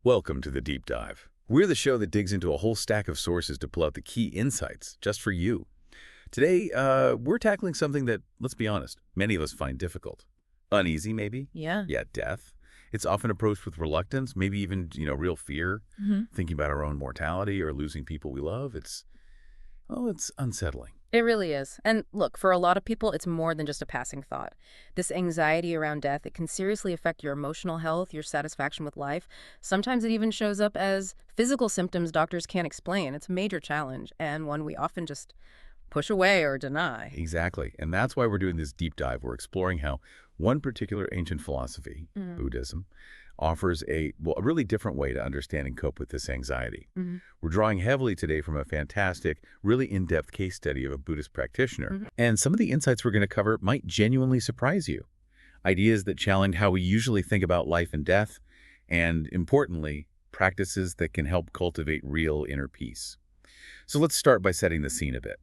Welcome to the Deep Dive. We're the show that digs into a whole stack of sources to pull out the key insights just for you. Today, we're tackling something that, let's be honest, many of us find difficult. Uneasy, maybe? Yeah. Yeah, death. It's often approached with reluctance, maybe even, real fear, thinking about our own mortality or losing people we love. It's unsettling. It really is. And look, for a lot of people, it's more than just a passing thought. This anxiety around death, it can seriously affect your emotional health, your satisfaction with life. Sometimes it even shows up as physical symptoms doctors can't explain. It's a major challenge and one we often just push away or deny. Exactly. And that's why we're doing this deep dive. We're exploring how one particular ancient philosophy, Buddhism, offers a really different way to understand and cope with this anxiety. We're drawing heavily today from a fantastic, really in-depth case study of a Buddhist practitioner. And some of the insights we're going to cover might genuinely surprise you. Ideas that challenge how we usually think about life and death, and importantly, practices that can help cultivate real inner peace. So let's start by setting the scene a bit.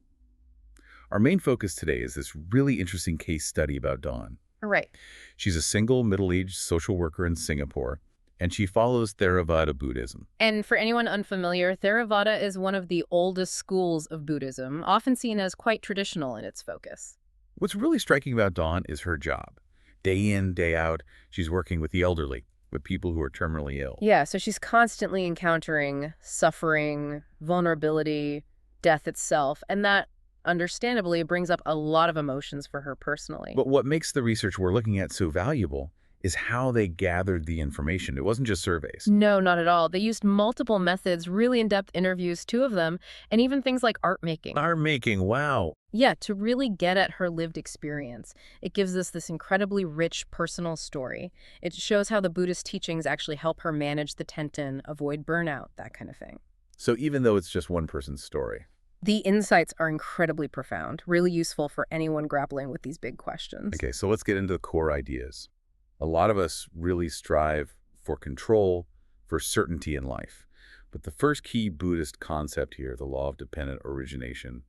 Our main focus today is this really interesting case study about Dawn. Right. She's a single, middle-aged social worker in Singapore, and she follows Theravada Buddhism. And for anyone unfamiliar, Theravada is one of the oldest schools of Buddhism, often seen as quite traditional in its focus. What's really striking about Dawn is her job. Day in, day out, she's working with the elderly, with people who are terminally ill. Yeah, so she's constantly encountering suffering, vulnerability, death itself, and that understandably brings up a lot of emotions for her personally. But what makes the research we're looking at so valuable is how they gathered the information. It wasn't just surveys. No, not at all. They used multiple methods, really in-depth interviews, 2 of them, and even things like art making. Art making, wow. Yeah, to really get at her lived experience. It gives us this incredibly rich personal story. It shows how the Buddhist teachings actually help her manage the tension, avoid burnout, that kind of thing. So even though it's just one person's story. The insights are incredibly profound, really useful for anyone grappling with these big questions. Okay, so let's get into the core ideas. A lot of us really strive for control, for certainty in life. But the first key Buddhist concept here, the Law of Dependent Origination,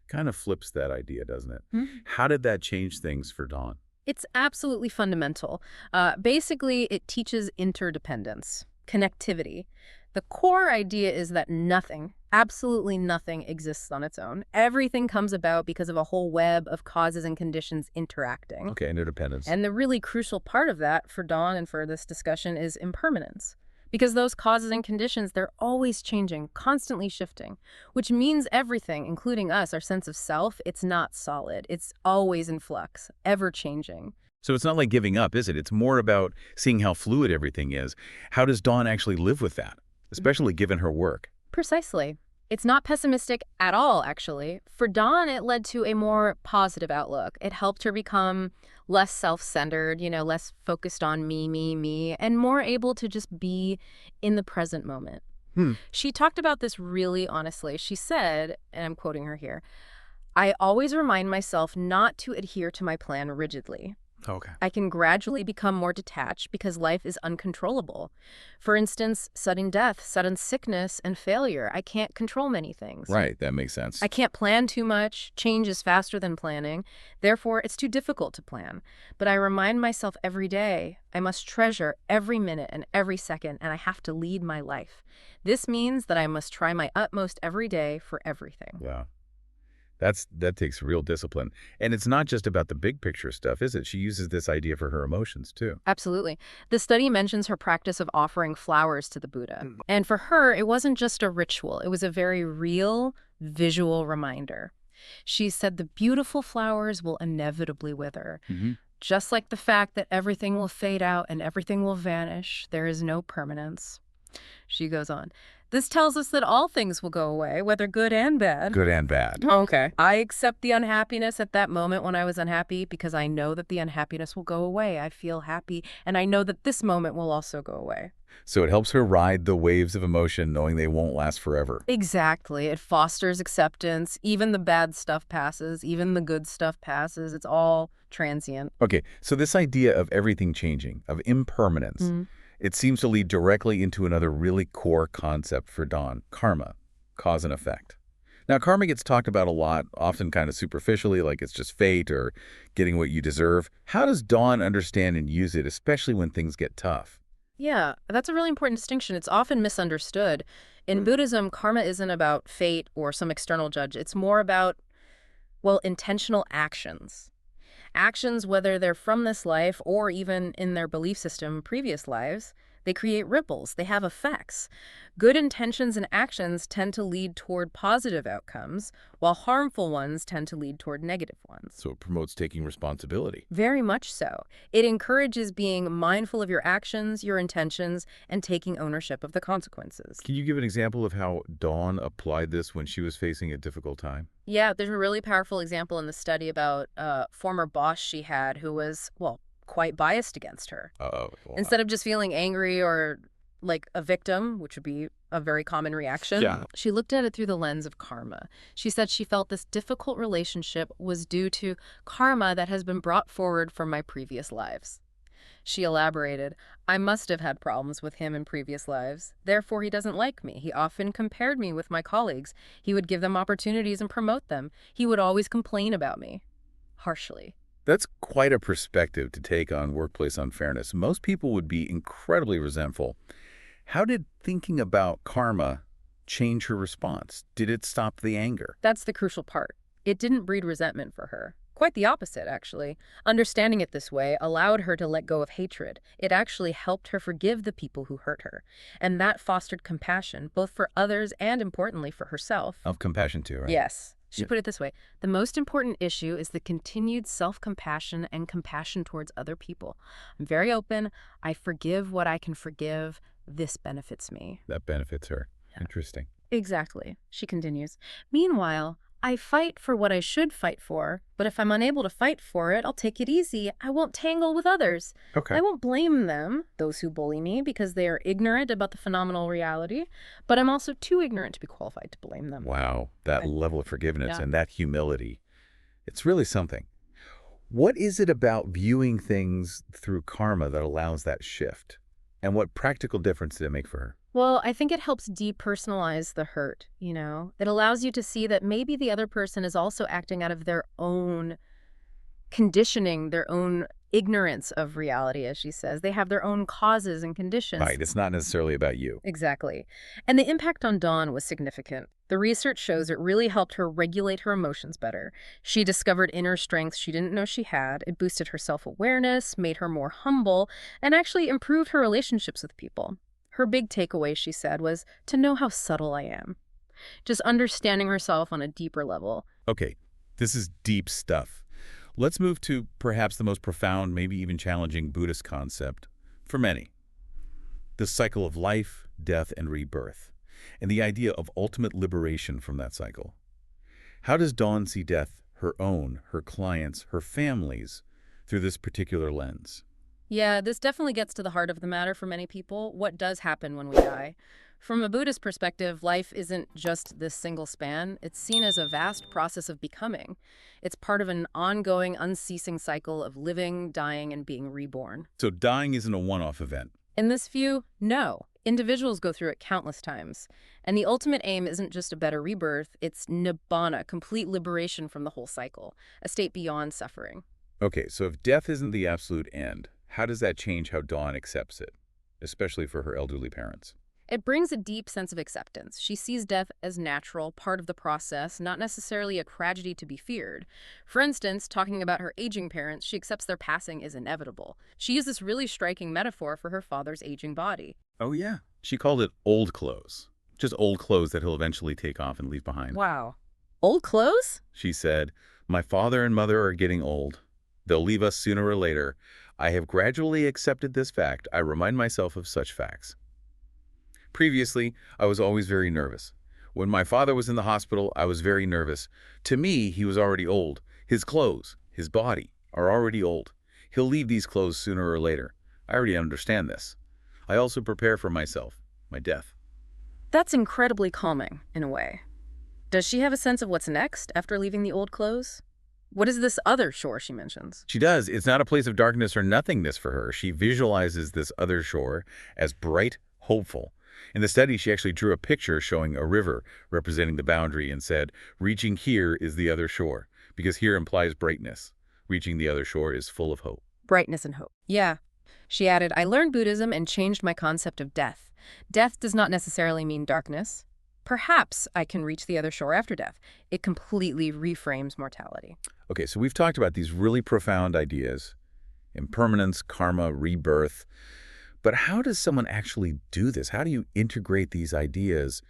kind of flips that idea, doesn't it? How did that change things for Dawn? It's absolutely fundamental. Basically, it teaches interdependence, connectivity. The core idea is that nothing, absolutely nothing, exists on its own. Everything comes about because of a whole web of causes and conditions interacting. Okay, interdependence. And the really crucial part of that for Dawn and for this discussion is impermanence. Because those causes and conditions, they're always changing, constantly shifting, which means everything, including us, our sense of self, it's not solid. It's always in flux, ever changing. So it's not like giving up, is it? It's more about seeing how fluid everything is. How does Dawn actually live with that, especially given her work? Precisely. It's not pessimistic at all, actually. For Dawn, it led to a more positive outlook. It helped her become less self-centered, less focused on me, and more able to just be in the present moment. She talked about this really honestly. She said, and I'm quoting her here, "I always remind myself not to adhere to my plan rigidly. Okay. I can gradually become more detached because life is uncontrollable. For instance, sudden death, sudden sickness, and failure. I can't control many things. Right, that makes sense. I can't plan too much. Change is faster than planning. Therefore, it's too difficult to plan. But I remind myself every day I must treasure every minute and every second, and I have to lead my life. This means that I must try my utmost every day for everything." Wow. That takes real discipline. And it's not just about the big picture stuff, is it? She uses this idea for her emotions, too. Absolutely. The study mentions her practice of offering flowers to the Buddha. And for her, it wasn't just a ritual. It was a very real, visual reminder. She said the beautiful flowers will inevitably wither. Just like the fact that everything will fade out and everything will vanish, there is no permanence. She goes on, "This tells us that all things will go away, whether good and bad." Good and bad. Okay. "I accept the unhappiness at that moment when I was unhappy because I know that the unhappiness will go away. I feel happy, and I know that this moment will also go away." So it helps her ride the waves of emotion knowing they won't last forever. Exactly. It fosters acceptance. Even the bad stuff passes. Even the good stuff passes. It's all transient. Okay, so this idea of everything changing, of impermanence, it seems to lead directly into another really core concept for Dawn, karma, cause and effect. Now, karma gets talked about a lot, often kind of superficially, like it's just fate or getting what you deserve. How does Dawn understand and use it, especially when things get tough? Yeah, that's a really important distinction. It's often misunderstood. In Buddhism, karma isn't about fate or some external judge. It's more about, well, intentional actions. Actions, whether they're from this life or even in their belief system, previous lives, they create ripples, they have effects. Good intentions and actions tend to lead toward positive outcomes, while harmful ones tend to lead toward negative ones. So it promotes taking responsibility. Very much so. It encourages being mindful of your actions, your intentions, and taking ownership of the consequences. Can you give an example of how Dawn applied this when she was facing a difficult time? Yeah, there's a really powerful example in the study about a former boss she had who was, well, quite biased against her. Oh, wow. Instead of just feeling angry or like a victim, which would be a very common reaction, Yeah. she looked at it through the lens of karma. She said she felt this difficult relationship was due to karma that has been brought forward from my previous lives. She elaborated, I must have had problems with him in previous lives. Therefore, he doesn't like me. He often compared me with my colleagues. He would give them opportunities and promote them. He would always complain about me. Harshly. That's quite a perspective to take on workplace unfairness. Most people would be incredibly resentful. How did thinking about karma change her response? Did it stop the anger? That's the crucial part. It didn't breed resentment for her. Quite the opposite, actually. Understanding it this way allowed her to let go of hatred. It actually helped her forgive the people who hurt her. And that fostered compassion, both for others and, importantly, for herself. Of compassion too, right? Yes. She Yeah. put it this way. The most important issue is the continued self-compassion and compassion towards other people. I'm very open. I forgive what I can forgive. This benefits me. That benefits her. Interesting. Exactly. She continues. Meanwhile, I fight for what I should fight for, but if I'm unable to fight for it, I'll take it easy. I won't tangle with others. Okay. I won't blame them, those who bully me, because they are ignorant about the phenomenal reality, but I'm also too ignorant to be qualified to blame them. Wow, that level of forgiveness Yeah. and that humility. It's really something. What is it about viewing things through karma that allows that shift? And what practical difference did it make for her? Well, I think it helps depersonalize the hurt, It allows you to see that maybe the other person is also acting out of their own conditioning, their own ignorance of reality, as she says. They have their own causes and conditions. Right, it's not necessarily about you. Exactly. And the impact on Dawn was significant. The research shows it really helped her regulate her emotions better. She discovered inner strengths she didn't know she had. It boosted her self-awareness, made her more humble, and actually improved her relationships with people. Her big takeaway, she said, was to know how subtle I am. Just understanding herself on a deeper level. Okay, this is deep stuff. Let's move to perhaps the most profound, maybe even challenging Buddhist concept for many. The cycle of life, death, and rebirth, and the idea of ultimate liberation from that cycle. How does Dawn see death, her own, her clients, her family's, through this particular lens? Yeah, this definitely gets to the heart of the matter for many people. What does happen when we die? From a Buddhist perspective, life isn't just this single span. It's seen as a vast process of becoming. It's part of an ongoing, unceasing cycle of living, dying, and being reborn. So dying isn't a one-off event. In this view, no. Individuals go through it countless times. And the ultimate aim isn't just a better rebirth, it's nibbana, complete liberation from the whole cycle, a state beyond suffering. Okay, so if death isn't the absolute end, how does that change how Dawn accepts it, especially for her elderly parents? It brings a deep sense of acceptance. She sees death as natural, part of the process, not necessarily a tragedy to be feared. For instance, talking about her aging parents, she accepts their passing is inevitable. She used this really striking metaphor for her father's aging body. Oh, yeah. She called it old clothes. Just old clothes that he'll eventually take off and leave behind. Wow. Old clothes? She said, my father and mother are getting old. They'll leave us sooner or later. I have gradually accepted this fact. I remind myself of such facts. Previously, I was always very nervous. When my father was in the hospital, I was very nervous. To me, he was already old. His clothes, his body, are already old. He'll leave these clothes sooner or later. I already understand this. I also prepare for myself, my death. That's incredibly calming, in a way. Does she have a sense of what's next after leaving the old clothes? What is this other shore she mentions? She does. It's not a place of darkness or nothingness for her. She visualizes this other shore as bright, hopeful. In the study, she actually drew a picture showing a river representing the boundary and said, reaching here is the other shore, because here implies brightness. Reaching the other shore is full of hope. Brightness and hope. Yeah. She added, I learned Buddhism and changed my concept of death. Death does not necessarily mean darkness. Perhaps I can reach the other shore after death. It completely reframes mortality. Okay, so we've talked about these really profound ideas, impermanence, karma, rebirth. But how does someone actually do this? How do you integrate these ideas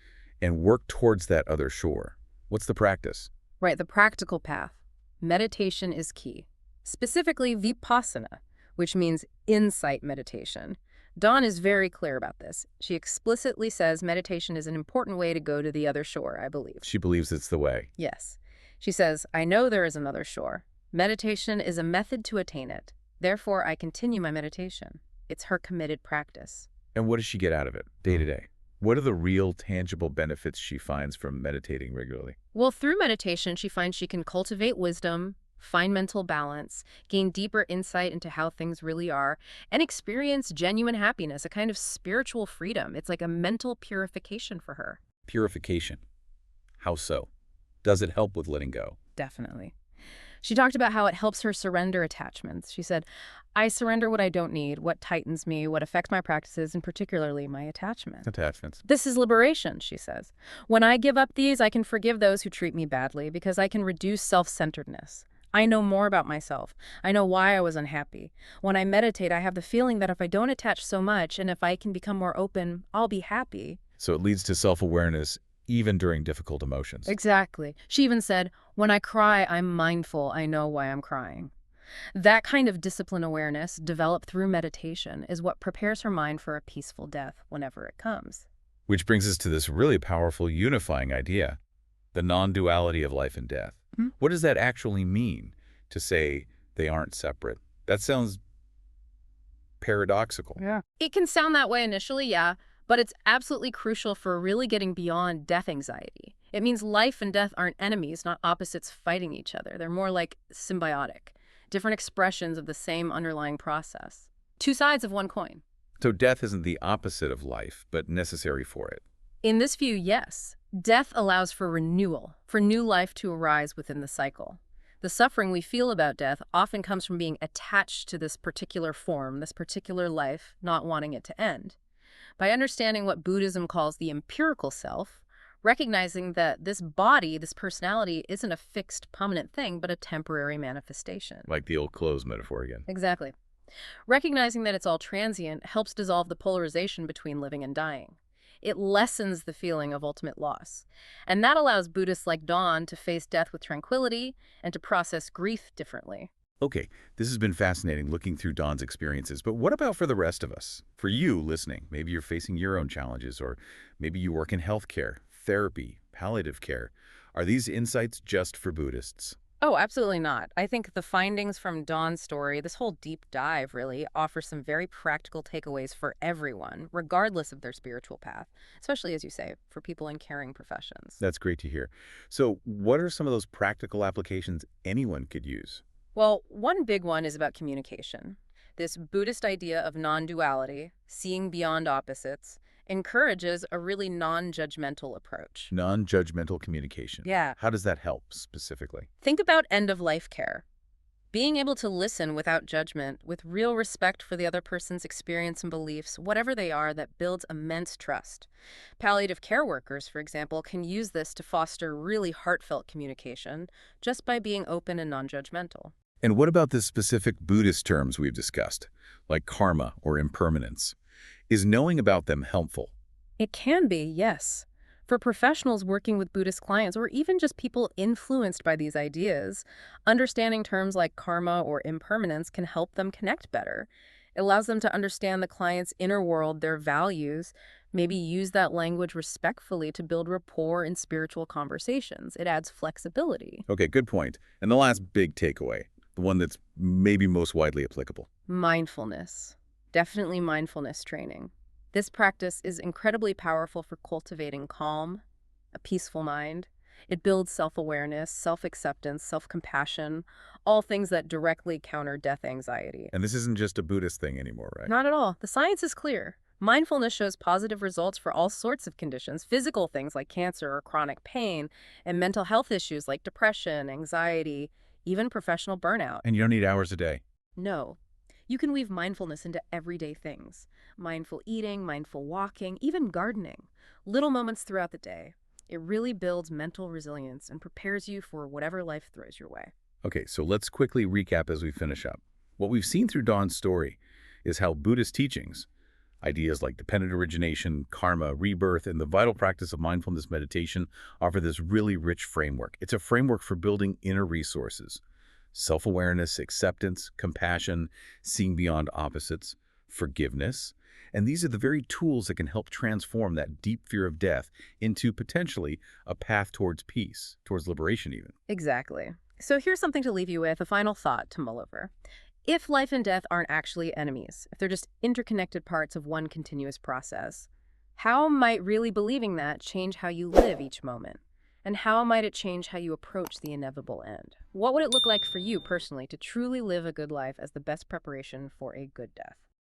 and work towards that other shore? What's the practice? Right, the practical path. Meditation is key. Specifically, vipassana, which means insight meditation. Dawn is very clear about this. She explicitly says meditation is an important way to go to the other shore, I believe. She believes it's the way. Yes. She says, I know there is another shore. Meditation is a method to attain it. Therefore, I continue my meditation. It's her committed practice. And what does she get out of it, day to day? What are the real, tangible benefits she finds from meditating regularly? Well, through meditation, she finds she can cultivate wisdom, find mental balance, gain deeper insight into how things really are, and experience genuine happiness, a kind of spiritual freedom. It's like a mental purification for her. Purification. How so? Does it help with letting go? Definitely. She talked about how it helps her surrender attachments. She said, I surrender what I don't need, what tightens me, what affects my practices, and particularly my attachment. Attachments. This is liberation, she says. When I give up these, I can forgive those who treat me badly because I can reduce self-centeredness. I know more about myself. I know why I was unhappy. When I meditate, I have the feeling that if I don't attach so much and if I can become more open, I'll be happy. So it leads to self-awareness even during difficult emotions. Exactly. She even said, when I cry, I'm mindful. I know why I'm crying. That kind of discipline awareness, developed through meditation, is what prepares her mind for a peaceful death whenever it comes. Which brings us to this really powerful unifying idea, the non-duality of life and death. Hmm? What does that actually mean to say they aren't separate? That sounds paradoxical. Yeah. It can sound that way initially, yeah, but it's absolutely crucial for really getting beyond death anxiety. It means life and death aren't enemies, not opposites fighting each other. They're more like symbiotic, different expressions of the same underlying process. Two sides of one coin. So death isn't the opposite of life, but necessary for it. In this view, yes. Death allows for renewal, for new life to arise within the cycle. The suffering we feel about death often comes from being attached to this particular form, this particular life, not wanting it to end. By understanding what Buddhism calls the empirical self, recognizing that this body, this personality, isn't a fixed, permanent thing, but a temporary manifestation. Like the old clothes metaphor again. Exactly. Recognizing that it's all transient helps dissolve the polarization between living and dying. It lessens the feeling of ultimate loss. And that allows Buddhists like Dawn to face death with tranquility and to process grief differently. Okay, this has been fascinating looking through Dawn's experiences, but what about for the rest of us? For you listening, maybe you're facing your own challenges, or maybe you work in healthcare, therapy, palliative care. Are these insights just for Buddhists? Oh, absolutely not. I think the findings from Dawn's story, this whole deep dive really, offers some very practical takeaways for everyone, regardless of their spiritual path, especially, as you say, for people in caring professions. That's great to hear. So what are some of those practical applications anyone could use? Well, one big one is about communication. This Buddhist idea of non-duality, seeing beyond opposites, encourages a really non-judgmental approach. Non-judgmental communication. Yeah. How does that help specifically? Think about end-of-life care. Being able to listen without judgment, with real respect for the other person's experience and beliefs, whatever they are, that builds immense trust. Palliative care workers, for example, can use this to foster really heartfelt communication just by being open and non-judgmental. And what about the specific Buddhist terms we've discussed, like karma or impermanence? Is knowing about them helpful? It can be, yes. For professionals working with Buddhist clients, or even just people influenced by these ideas, understanding terms like karma or impermanence can help them connect better. It allows them to understand the client's inner world, their values, maybe use that language respectfully to build rapport in spiritual conversations. It adds flexibility. Okay, good point. And the last big takeaway, the one that's maybe most widely applicable. Mindfulness. Definitely mindfulness training. This practice is incredibly powerful for cultivating calm, a peaceful mind. It builds self-awareness, self-acceptance, self-compassion, all things that directly counter death anxiety. And this isn't just a Buddhist thing anymore, right? Not at all. The science is clear. Mindfulness shows positive results for all sorts of conditions, physical things like cancer or chronic pain, and mental health issues like depression, anxiety, even professional burnout. And you don't need hours a day. No. You can weave mindfulness into everyday things. Mindful eating, mindful walking, even gardening. Little moments throughout the day. It really builds mental resilience and prepares you for whatever life throws your way. Okay, so let's quickly recap as we finish up. What we've seen through Dawn's story is how Buddhist teachings, ideas like dependent origination, karma, rebirth, and the vital practice of mindfulness meditation offer this really rich framework. It's a framework for building inner resources: self-awareness, acceptance, compassion, seeing beyond opposites, forgiveness. And these are the very tools that can help transform that deep fear of death into potentially a path towards peace, towards liberation even. Exactly. So here's something to leave you with, a final thought to mull over. If life and death aren't actually enemies, if they're just interconnected parts of one continuous process, how might really believing that change how you live each moment? And how might it change how you approach the inevitable end? What would it look like for you personally to truly live a good life as the best preparation for a good death?